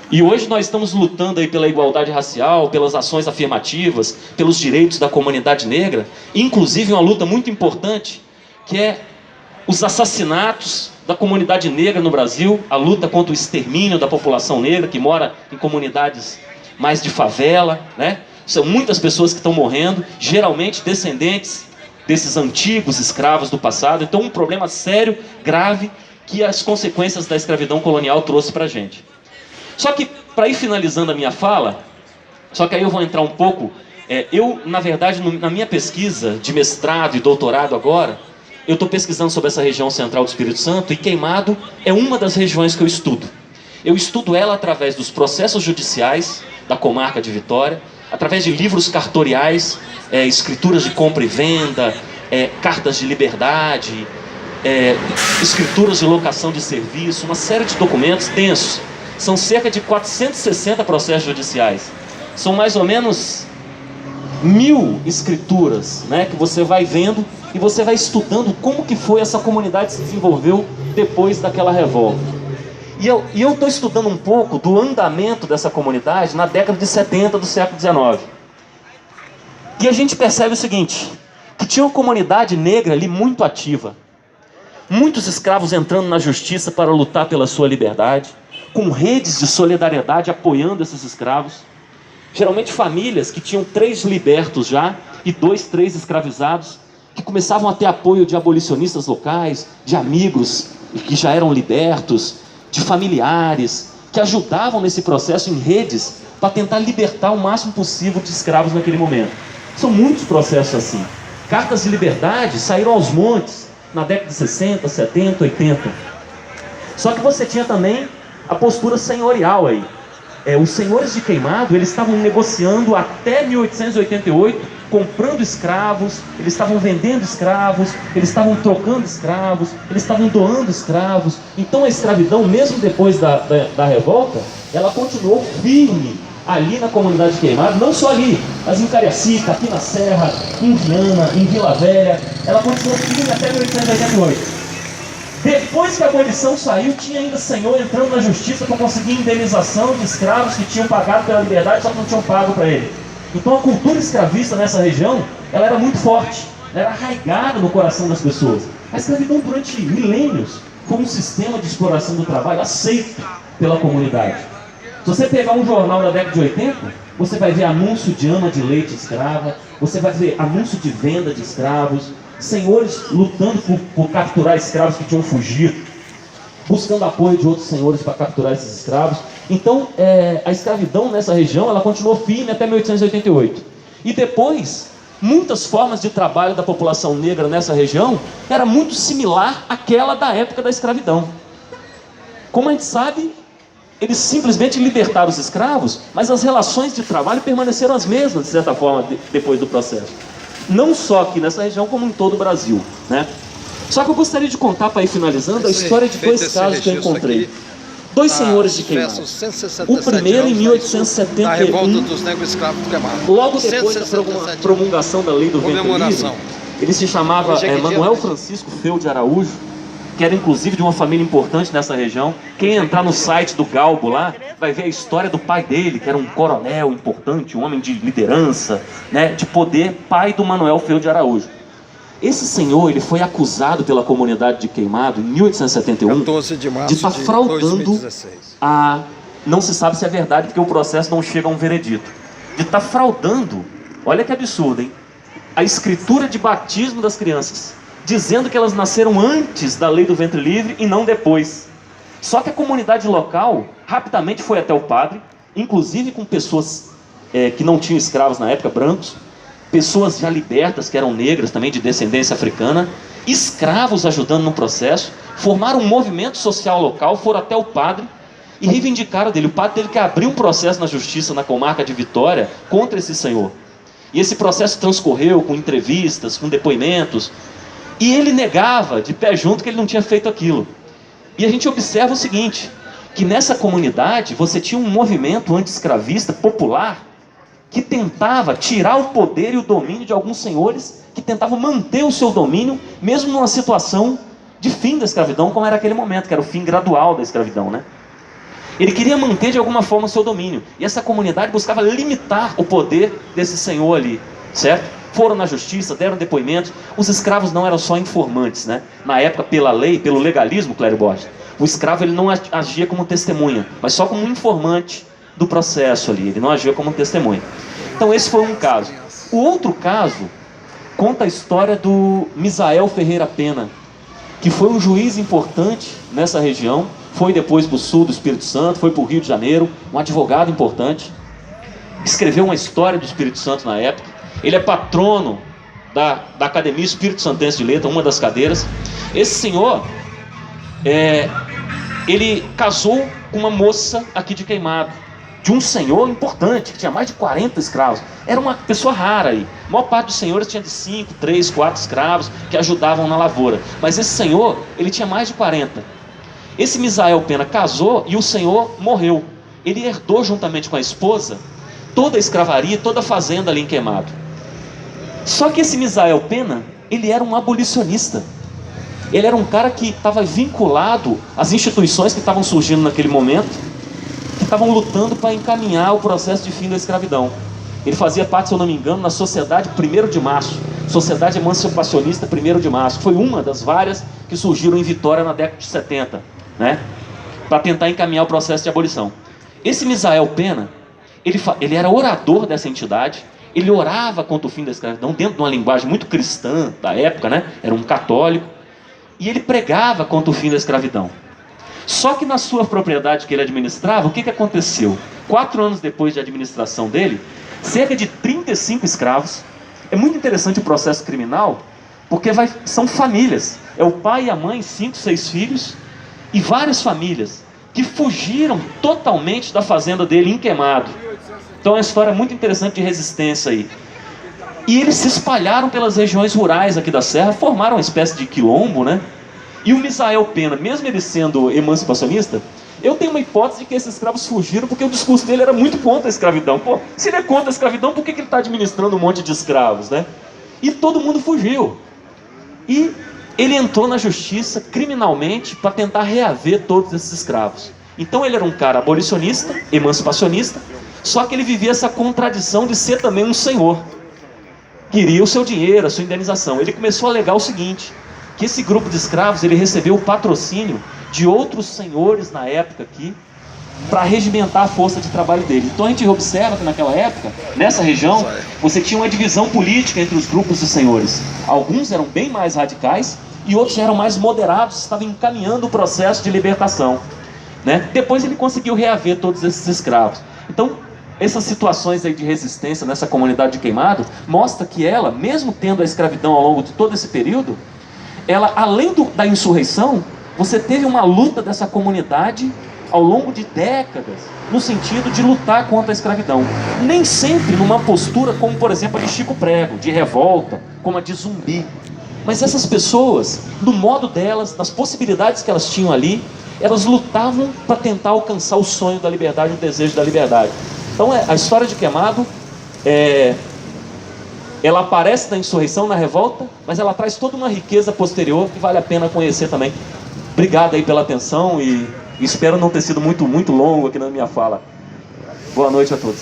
E hoje nós estamos lutando aí pela igualdade racial, pelas ações afirmativas, pelos direitos da comunidade negra, inclusive uma luta muito importante, que é os assassinatos da comunidade negra no Brasil, a luta contra o extermínio da população negra que mora em comunidades mais de favela, né? São muitas pessoas que estão morrendo, geralmente descendentes desses antigos escravos do passado. Então, um problema sério, grave, que as consequências da escravidão colonial trouxe para a gente. Só que, para ir finalizando a minha fala, só que aí eu vou entrar um pouco... eu, na verdade, na minha pesquisa de mestrado e doutorado agora, eu estou pesquisando sobre essa região central do Espírito Santo, e Queimado é uma das regiões que eu estudo. Eu estudo ela através dos processos judiciais da comarca de Vitória, através de livros cartoriais, escrituras de compra e venda, cartas de liberdade, escrituras de locação de serviço, uma série de documentos densos. São cerca de 460 processos judiciais. São mais ou menos 1000 escrituras, né, que você vai vendo e você vai estudando como que foi essa comunidade se desenvolveu depois daquela revolta. E eu estou estudando um pouco do andamento dessa comunidade na década de 70 do século XIX. E a gente percebe o seguinte, que tinha uma comunidade negra ali muito ativa. Muitos escravos entrando na justiça para lutar pela sua liberdade, com redes de solidariedade apoiando esses escravos. Geralmente famílias que tinham 3 libertos já e 2, 3 escravizados, que começavam a ter apoio de abolicionistas locais, de amigos que já eram libertos, de familiares, que ajudavam nesse processo em redes para tentar libertar o máximo possível de escravos naquele momento. São muitos processos assim. Cartas de liberdade saíram aos montes na década de 60, 70, 80. Só que você tinha também a postura senhorial aí. Os senhores de Queimado, eles estavam negociando até 1888, comprando escravos, eles estavam vendendo escravos, eles estavam trocando escravos, eles estavam doando escravos. Então a escravidão, mesmo depois da revolta, ela continuou firme ali na comunidade de Queimado, não só ali, mas em Cariacica, aqui na Serra, em Viana, em Vila Velha, ela continuou firme até 1888. Depois que a abolição saiu, tinha ainda senhor entrando na justiça para conseguir indenização de escravos que tinham pagado pela liberdade, só que não tinham pago para ele. Então a cultura escravista nessa região, ela era muito forte, ela era arraigada no coração das pessoas. A escravidão durante milênios foi um sistema de exploração do trabalho aceito pela comunidade. Se você pegar um jornal da década de 80, você vai ver anúncio de ama de leite escrava, você vai ver anúncio de venda de escravos, senhores lutando por capturar escravos que tinham fugido, buscando apoio de outros senhores para capturar esses escravos. Então, a escravidão nessa região, ela continuou firme até 1888. E depois, muitas formas de trabalho da população negra nessa região era muito similar àquela da época da escravidão. Como a gente sabe, eles simplesmente libertaram os escravos, mas as relações de trabalho permaneceram as mesmas, de certa forma, depois do processo. Não só aqui nessa região, como em todo o Brasil, né? Só que eu gostaria de contar, para ir finalizando, a história de 2 casos que eu encontrei. 2 senhores de Queimado. O primeiro em 1871, a revolta dos negros escravos de Queimado. Logo depois da promulgação da lei do ventre livre, ele se chamava Manuel Francisco Feu de Araújo, que era inclusive de uma família importante nessa região. Quem entrar no site do Galbo lá, vai ver a história do pai dele, que era um coronel importante, um homem de liderança, né, de poder, pai do Manuel Feu de Araújo. Esse senhor, ele foi acusado pela comunidade de Queimado, em 1871, 14 de março de estar fraudando 2016. Não se sabe se é verdade, porque o processo não chega a um veredito. De estar fraudando, olha que absurdo, hein? A escritura de batismo das crianças, dizendo que elas nasceram antes da lei do ventre livre e não depois. Só que a comunidade local rapidamente foi até o padre, inclusive com pessoas que não tinham escravos na época, brancos, pessoas já libertas, que eram negras também, de descendência africana, escravos ajudando no processo, formaram um movimento social local, foram até o padre e reivindicaram dele. O padre teve que abrir um processo na justiça na comarca de Vitória contra esse senhor. E esse processo transcorreu com entrevistas, com depoimentos, e ele negava de pé junto que ele não tinha feito aquilo. E a gente observa o seguinte, que nessa comunidade você tinha um movimento anti-escravista popular que tentava tirar o poder e o domínio de alguns senhores que tentavam manter o seu domínio, mesmo numa situação de fim da escravidão, como era aquele momento, que era o fim gradual da escravidão, né? Ele queria manter de alguma forma o seu domínio. E essa comunidade buscava limitar o poder desse senhor ali, certo? Foram na justiça, deram depoimentos. Os escravos não eram só informantes, né? Na época, pela lei, pelo legalismo, Clério Borges, o escravo ele não agia como testemunha, mas só como um informante do processo ali. Ele não agia como testemunha. Então esse foi um caso. O outro caso conta a história do Misael Ferreira Pena, que foi um juiz importante nessa região. Foi depois para o sul do Espírito Santo, foi para o Rio de Janeiro, um advogado importante. Escreveu uma história do Espírito Santo na época. Ele é patrono da Academia Espírito Santense de Letras, uma das cadeiras. Esse senhor, ele casou com uma moça aqui de Queimado, de um senhor importante, que tinha mais de 40 escravos. Era uma pessoa rara aí. A maior parte dos senhores tinha de 5, 3, 4 escravos que ajudavam na lavoura. Mas esse senhor, ele tinha mais de 40. Esse Misael Pena casou e o senhor morreu. Ele herdou juntamente com a esposa toda a escravaria, toda a fazenda ali em Queimado. Só que esse Misael Pena, ele era um abolicionista. Ele era um cara que estava vinculado às instituições que estavam surgindo naquele momento, que estavam lutando para encaminhar o processo de fim da escravidão. Ele fazia parte, se eu não me engano, na Sociedade 1º de Março, Sociedade Emancipacionista 1º de Março, que foi uma das várias que surgiram em Vitória na década de 70, né? Para tentar encaminhar o processo de abolição. Esse Misael Pena, ele era orador dessa entidade. Ele orava contra o fim da escravidão, dentro de uma linguagem muito cristã da época, né? Era um católico. E ele pregava contra o fim da escravidão. Só que na sua propriedade que ele administrava, o que aconteceu? 4 anos depois de administração dele, cerca de 35 escravos. É muito interessante o processo criminal, porque são famílias. É o pai e a mãe, 5, 6 filhos, e várias famílias que fugiram totalmente da fazenda dele em Queimado. Então é uma história muito interessante de resistência aí. E eles se espalharam pelas regiões rurais aqui da Serra, formaram uma espécie de quilombo, né? E o Misael Pena, mesmo ele sendo emancipacionista, eu tenho uma hipótese de que esses escravos fugiram porque o discurso dele era muito contra a escravidão. Pô, se ele é contra a escravidão, por que ele está administrando um monte de escravos, né? E todo mundo fugiu. E ele entrou na justiça criminalmente para tentar reaver todos esses escravos. Então ele era um cara abolicionista, emancipacionista, só que ele vivia essa contradição de ser também um senhor. Queria o seu dinheiro, a sua indenização. Ele começou a alegar o seguinte, que esse grupo de escravos, ele recebeu o patrocínio de outros senhores na época aqui, para regimentar a força de trabalho dele. Então a gente observa que naquela época, nessa região, você tinha uma divisão política entre os grupos de senhores. Alguns eram bem mais radicais e outros eram mais moderados, estavam encaminhando o processo de libertação, né? Depois ele conseguiu reaver todos esses escravos. Então, essas situações aí de resistência nessa comunidade de Queimado, mostra que ela, mesmo tendo a escravidão ao longo de todo esse período, ela, além da insurreição, você teve uma luta dessa comunidade ao longo de décadas, no sentido de lutar contra a escravidão. Nem sempre numa postura como, por exemplo, a de Chico Prego, de revolta, como a de Zumbi. Mas essas pessoas, no modo delas, nas possibilidades que elas tinham ali, elas lutavam para tentar alcançar o sonho da liberdade, o desejo da liberdade. Então a história de Queimado, ela aparece na insurreição, na revolta, mas ela traz toda uma riqueza posterior que vale a pena conhecer também. Obrigado aí pela atenção e espero não ter sido muito longo aqui na minha fala. Boa noite a todos.